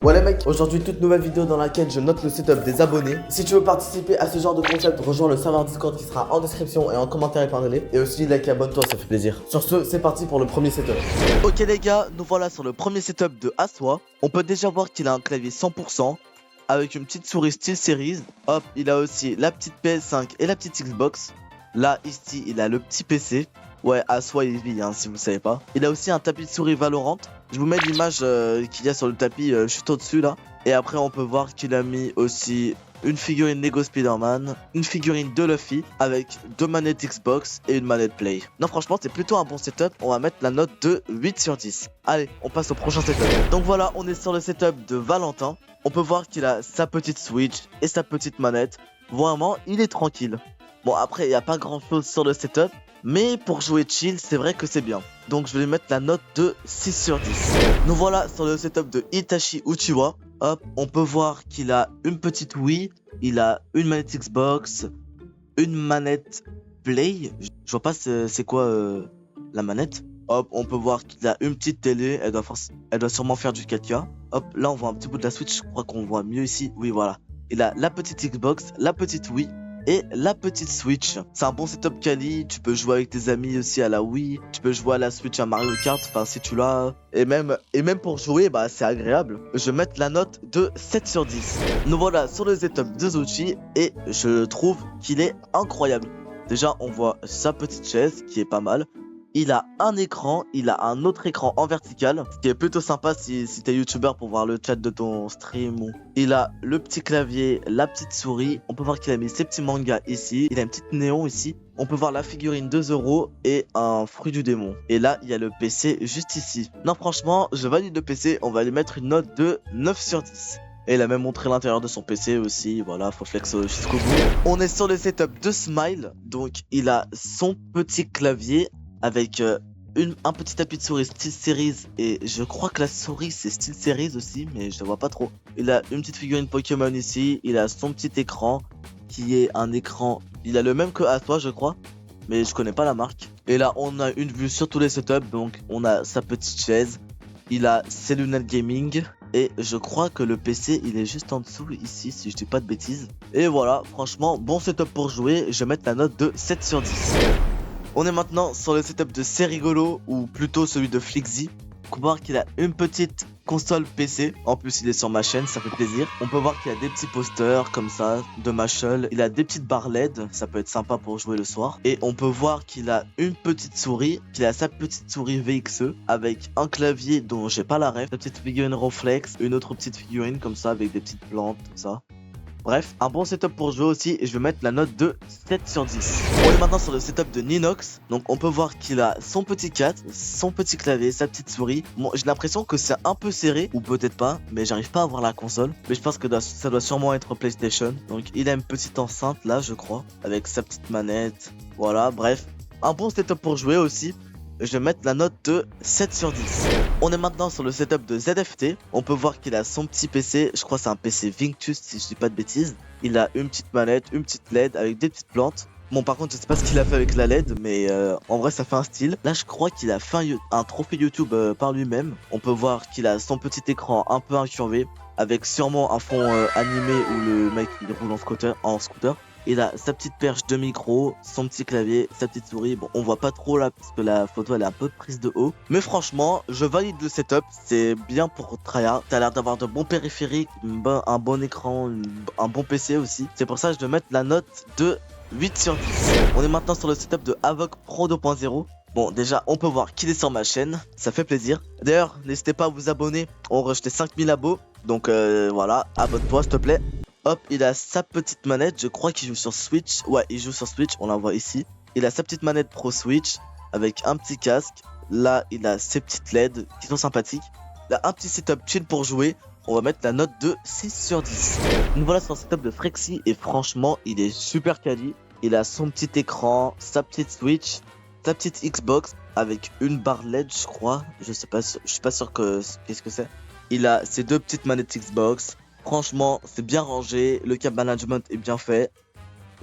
Ouais les mecs, aujourd'hui toute nouvelle vidéo dans laquelle je note le setup des abonnés. Si tu veux participer à ce genre de concept, rejoins le serveur Discord qui sera en description et en commentaire épinglé. Et aussi like et abonne-toi, ça fait plaisir. Sur ce, c'est parti pour le premier setup. Ok les gars, nous voilà sur le premier setup de Aswa. On peut déjà voir qu'il a un clavier 100% avec une petite souris style series. Hop, il a aussi la petite PS5 et la petite Xbox. Là, ici, il a le petit PC. Ouais, Aswa il vit, hein, si vous savez pas. Il a aussi un tapis de souris Valorant. Je vous mets l'image qu'il y a sur le tapis juste au-dessus là. Et après, on peut voir qu'il a mis aussi une figurine Lego Spider-Man, une figurine de Luffy avec deux manettes Xbox et une manette Play. Non, franchement, c'est plutôt un bon setup. On va mettre la note de 8 sur 10. Allez, on passe au prochain setup. Donc voilà, on est sur le setup de Valentin. On peut voir qu'il a sa petite Switch et sa petite manette. Vraiment, il est tranquille. Bon, après, il n'y a pas grand chose sur le setup. Mais pour jouer chill, c'est vrai que c'est bien. Donc je vais lui mettre la note de 6 sur 10. Nous voilà sur le setup de Itachi Uchiwa. Hop, on peut voir qu'il a une petite Wii, il a une manette Xbox, une manette Play. Je vois pas c'est quoi la manette. Hop, on peut voir qu'il a une petite télé, elle doit sûrement faire du 4K. Hop, là on voit un petit bout de la Switch, je crois qu'on voit mieux ici. Oui, voilà. Il a la petite Xbox, la petite Wii et la petite Switch. C'est un bon setup quali, tu peux jouer avec tes amis aussi à la Wii, tu peux jouer à la Switch à Mario Kart, enfin si tu l'as. Et même pour jouer, bah c'est agréable. Je vais mettre la note de 7 sur 10. Nous voilà sur le setup de Zuchi et je trouve qu'il est incroyable. Déjà on voit sa petite chaise qui est pas mal. Il a un écran, il a un autre écran en vertical, ce qui est plutôt sympa si t'es youtubeur pour voir le chat de ton stream. Il a le petit clavier, la petite souris, on peut voir qu'il a mis ses petits mangas ici, il a une petite néon ici, on peut voir la figurine 2 euros et un fruit du démon. Et là, il y a le PC juste ici. Non, franchement, je valide le PC, on va lui mettre une note de 9 sur 10. Et il a même montré l'intérieur de son PC aussi, voilà, faut flex jusqu'au bout. On est sur le setup de Smile, donc il a son petit clavier avec un petit tapis de souris style series et je crois que la souris c'est style series aussi mais je la vois pas trop. Il a une petite figurine Pokémon ici, il a son petit écran qui est un écran, il a le même que Aswa je crois mais je connais pas la marque. Et là on a une vue sur tous les setups, donc on a sa petite chaise, il a ses lunettes gaming et je crois que le PC il est juste en dessous ici si je dis pas de bêtises. Et voilà, franchement bon setup pour jouer, je vais mettre la note de 7 sur 10. On est maintenant sur le setup de C'est rigolo, ou plutôt celui de Flixzy. On peut voir qu'il a une petite console PC, en plus il est sur ma chaîne, ça fait plaisir. On peut voir qu'il a des petits posters comme ça, de Mashal. Il a des petites barres LED, ça peut être sympa pour jouer le soir. Et on peut voir qu'il a une petite souris, qu'il a sa petite souris VXE, avec un clavier dont j'ai pas la ref, sa petite figurine Reflex, une autre petite figurine comme ça, avec des petites plantes, tout ça. Bref, un bon setup pour jouer aussi et je vais mettre la note de 7 sur 10. On est maintenant sur le setup de Ninox. Donc on peut voir qu'il a son petit 4, son petit clavier, sa petite souris. Bon, j'ai l'impression que c'est un peu serré, ou peut-être pas, mais j'arrive pas à voir la console. Mais je pense que ça doit sûrement être PlayStation. Donc il a une petite enceinte là, je crois, avec sa petite manette. Voilà, bref, un bon setup pour jouer aussi. Je vais mettre la note de 7 sur 10. On est maintenant sur le setup de ZFT. On peut voir qu'il a son petit PC. Je crois que c'est un PC Vinctus si je dis pas de bêtises. Il a une petite manette, une petite LED avec des petites plantes. Bon, par contre, je sais pas ce qu'il a fait avec la LED, mais en vrai, ça fait un style. Là, je crois qu'il a fait un trophée YouTube par lui-même. On peut voir qu'il a son petit écran un peu incurvé, avec sûrement un fond animé où le mec il roule en scooter. Il a sa petite perche de micro, son petit clavier, sa petite souris. Bon, on voit pas trop là parce que la photo elle est un peu prise de haut. Mais franchement, je valide le setup. C'est bien pour tryhard. T'as l'air d'avoir de bons périphériques, un bon écran, un bon PC aussi. C'est pour ça que je vais mettre la note de 8 sur 10. On est maintenant sur le setup de Avoc Pro 2.0. Bon, déjà, on peut voir qu'il est sur ma chaîne. Ça fait plaisir. D'ailleurs, n'hésitez pas à vous abonner. On rejetait 5000 abos. Donc voilà, abonne-toi s'il te plaît. Hop, il a sa petite manette, je crois qu'il joue sur Switch. Ouais, il joue sur Switch, on la voit ici. Il a sa petite manette Pro Switch avec un petit casque. Là, il a ses petites LED qui sont sympathiques. Il a un petit setup chill pour jouer. On va mettre la note de 6 sur 10. Nous voilà sur le setup de Frexy et franchement, il est super quali. Il a son petit écran, sa petite Switch, sa petite Xbox avec une barre LED, je crois. Je suis pas sûr qu'est-ce que c'est. Il a ses deux petites manettes Xbox. Franchement, c'est bien rangé, le cap management est bien fait.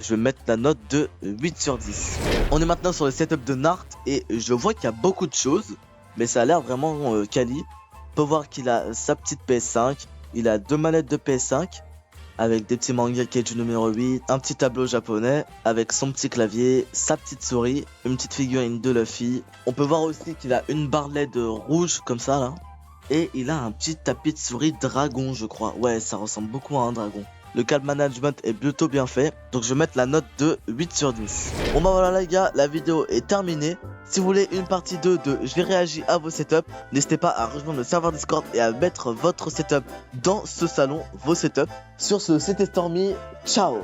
Je vais mettre la note de 8 sur 10. On est maintenant sur le setup de Nart et je vois qu'il y a beaucoup de choses, mais ça a l'air vraiment quali. On peut voir qu'il a sa petite PS5, Il a 2 manettes de PS5 avec des petits mangas Keiju numéro 8, un petit tableau japonais avec son petit clavier, sa petite souris, une petite figurine de Luffy. On peut voir aussi qu'il a une barre LED rouge comme ça là. Et il a un petit tapis de souris dragon, je crois. Ouais, ça ressemble beaucoup à un dragon. Le câble management est plutôt bien fait, donc je vais mettre la note de 8 sur 10. Bon bah voilà les gars, la vidéo est terminée. Si vous voulez une partie 2 de je vais réagir à vos setups, n'hésitez pas à rejoindre le serveur Discord et à mettre votre setup dans ce salon, vos setups. Sur ce, c'était Stormy, ciao.